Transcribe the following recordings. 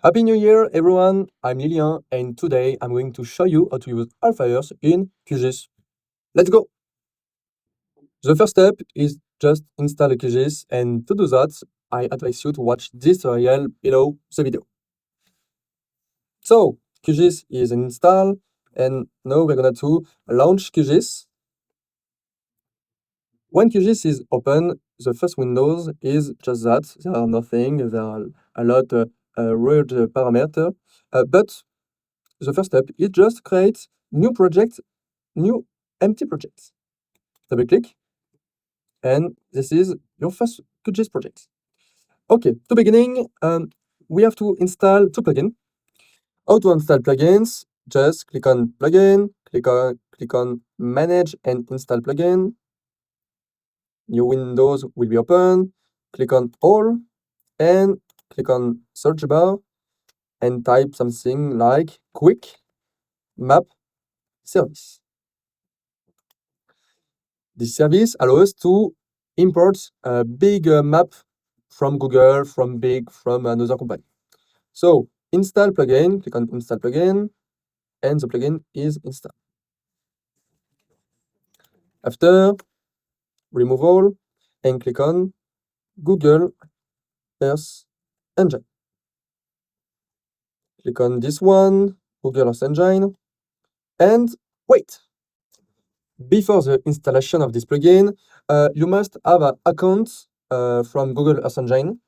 Happy New Year, everyone! I'm Lilian, and today I'm going to show you how to use AlphaEarth in QGIS. Let's go! The first step is just install a QGIS, and to do that, I advise you to watch this tutorial below the video. So, QGIS is installed, and now we're going to launch QGIS. When QGIS is open, the first windows is just that. There are nothing, there are a lot of weird parameters, but the first step is just create new project, new empty project. Double click, and this is your first QGIS project. Okay, to beginning, we have to install two plugins. How to install plugins? Just click on plugin, click on manage and install plugin. New windows will be open. Click on all and click on search bar and type something like quick map service. This service allows us to import a big map from Google, from another company. So install plugin, click on install plugin, and the plugin is installed. After, remove all and click on Google Earth Engine. Click on this one, Google Earth Engine, and wait. Before the installation of this plugin, you must have an account from Google Earth Engine,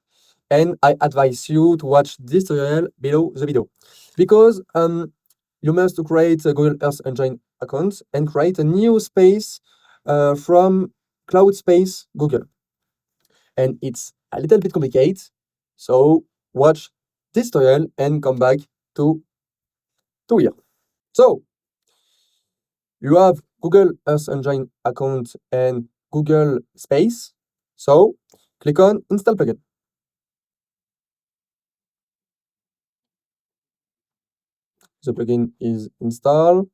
and I advise you to watch this tutorial below the video, because you must create a Google Earth Engine account and create a new space from Cloud Space Google. And it's a little bit complicated, so watch this tutorial and come back to here. So, you have Google Earth Engine account and Google Space. So click on Install Plugin. The plugin is installed.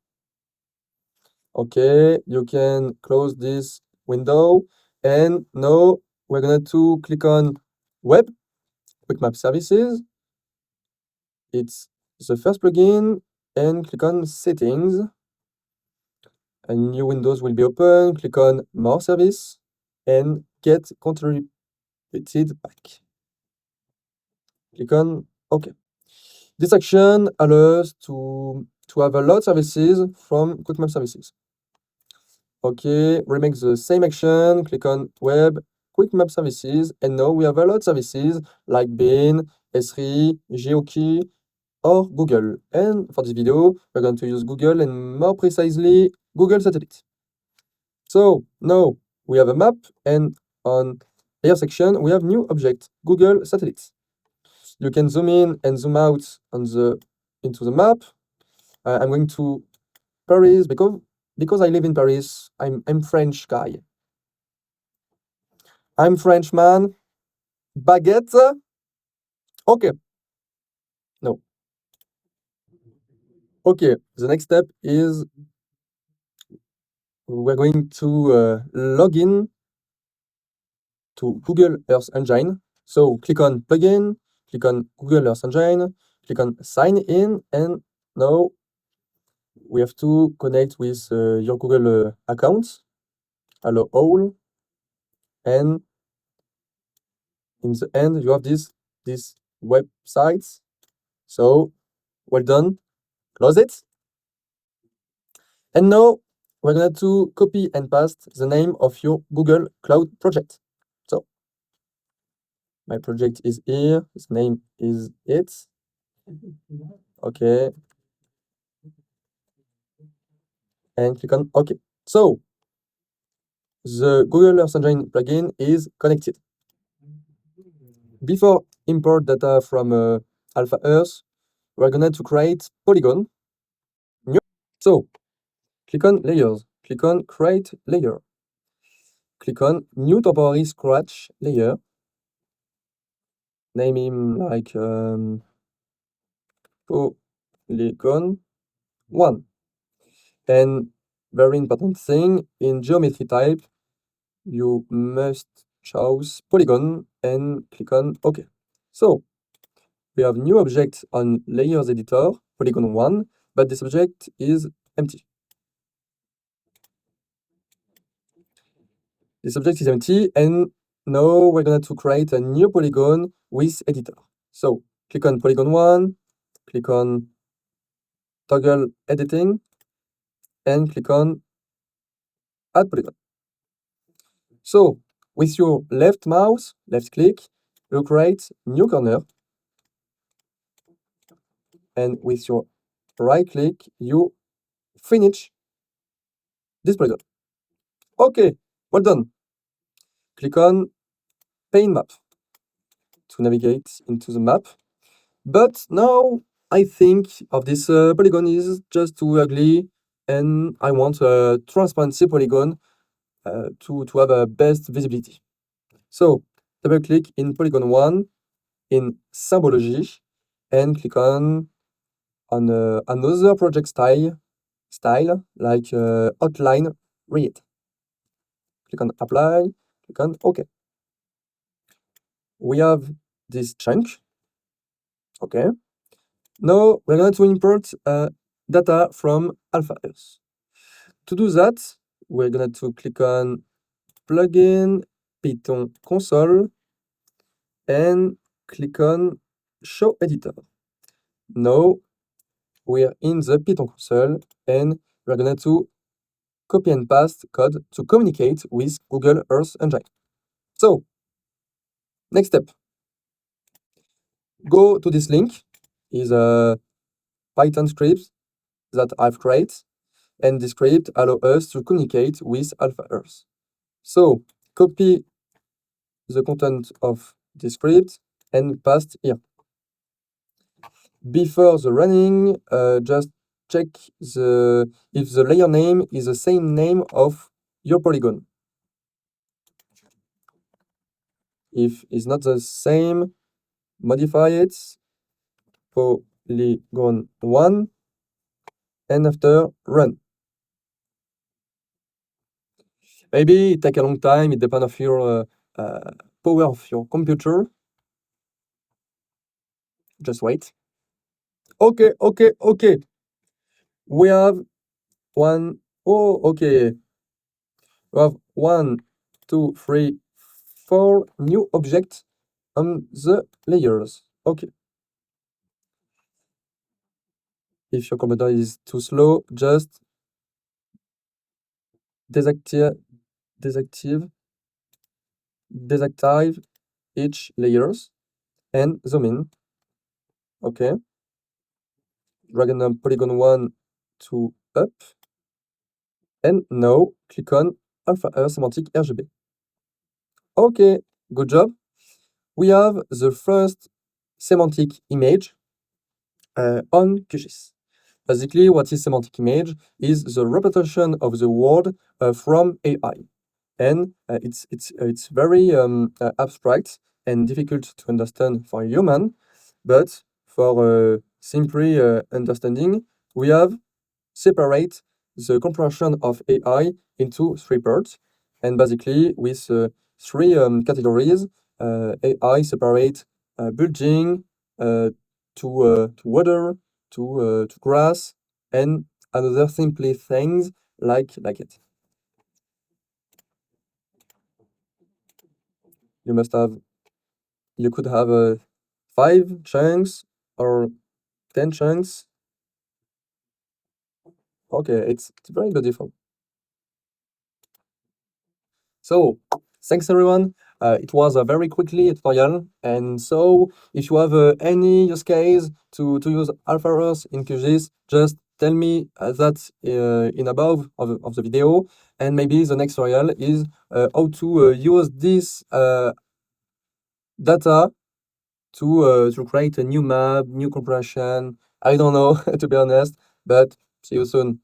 Okay, you can close this window. And now we're going to click on Web, Quick Map Services. It's the first plugin, and click on Settings. A new windows will be open. Click on More Service and get contributed back. Click on OK. This action allows to have a lot of services from Quick Map Services. Okay, remake the same action, click on Web, Quick Map Services, and now we have a lot of services like Bing, S3, GeoKey, or Google. And for this video, we're going to use Google and more precisely, Google Satellite. So now we have a map, and on here section, we have new object, Google Satellite. You can zoom in and zoom out into the map. I'm going to Paris because I live in Paris. I'm French guy. I'm French man. Baguette. Okay. No. Okay. The next step is we're going to log in to Google Earth Engine. So click on plugin, click on Google Earth Engine, click on sign in, and now we have to connect with your Google account. Allow all, and in the end you have this website. So well done. Close it. And now we're going to copy and paste the name of your Google Cloud project. So my project is here. Its name is it. Okay. And click on OK. So the Google Earth Engine plugin is connected. Before import data from AlphaEarth, we're going to create Polygon. So click on Layers. Click on Create Layer. Click on New Temporary Scratch Layer. Name him like Polygon 1. And very important thing, in geometry type, you must choose polygon and click on OK. So we have new object on layers editor, polygon 1, but this object is empty. This object is empty, and now we're going to create a new polygon with editor. So click on polygon 1, click on toggle editing, and click on add polygon. So with your left mouse, left click, you create new corner, and with your right click, you finish this polygon. Okay, well done. Click on pane map to navigate into the map. But now I think of this polygon is just too ugly, and I want a transparency polygon to have a best visibility. So double click in polygon 1 in symbology and click on another project style like outline read. Click on apply, click on OK. We have this chunk. Okay. Now we're going to import data from AlphaEarth. To do that, we're going to click on plugin Python console and click on show editor. Now we're in the Python console and we're going to copy and paste code to communicate with Google Earth Engine. So next step, go to this link, is a Python script that I've created, and this script allows us to communicate with AlphaEarth. So copy the content of the script and paste here. Before the running, just check if the layer name is the same name of your polygon. If it's not the same, modify it, polygon 1, and after run. Maybe it take a long time, it depends of your power of your computer. Just wait. Okay. We have okay. We have 1, 2, 3, 4 new objects on the layers. Okay. If your computer is too slow, just deactive each layers and zoom in. Okay. Drag on polygon 1 to up. And now click on AlphaEarth semantic RGB. Okay, good job. We have the first semantic image on QGIS. Basically, what is semantic image is the representation of the word from AI, and it's very abstract and difficult to understand for a human. But for simply understanding, we have separate the comprehension of AI into 3 parts, and basically with 3 categories. AI separate building to water, to grass, and other simply things like it. You could have 5 chunks or 10 chunks. Okay, it's very beautiful. So thanks everyone. It was a very quickly tutorial, and so if you have any use case to use AlphaEarth in QGIS, just tell me that in above of the video, and maybe the next tutorial is how to use this data to create a new map, new compression. I don't know to be honest, but see you soon.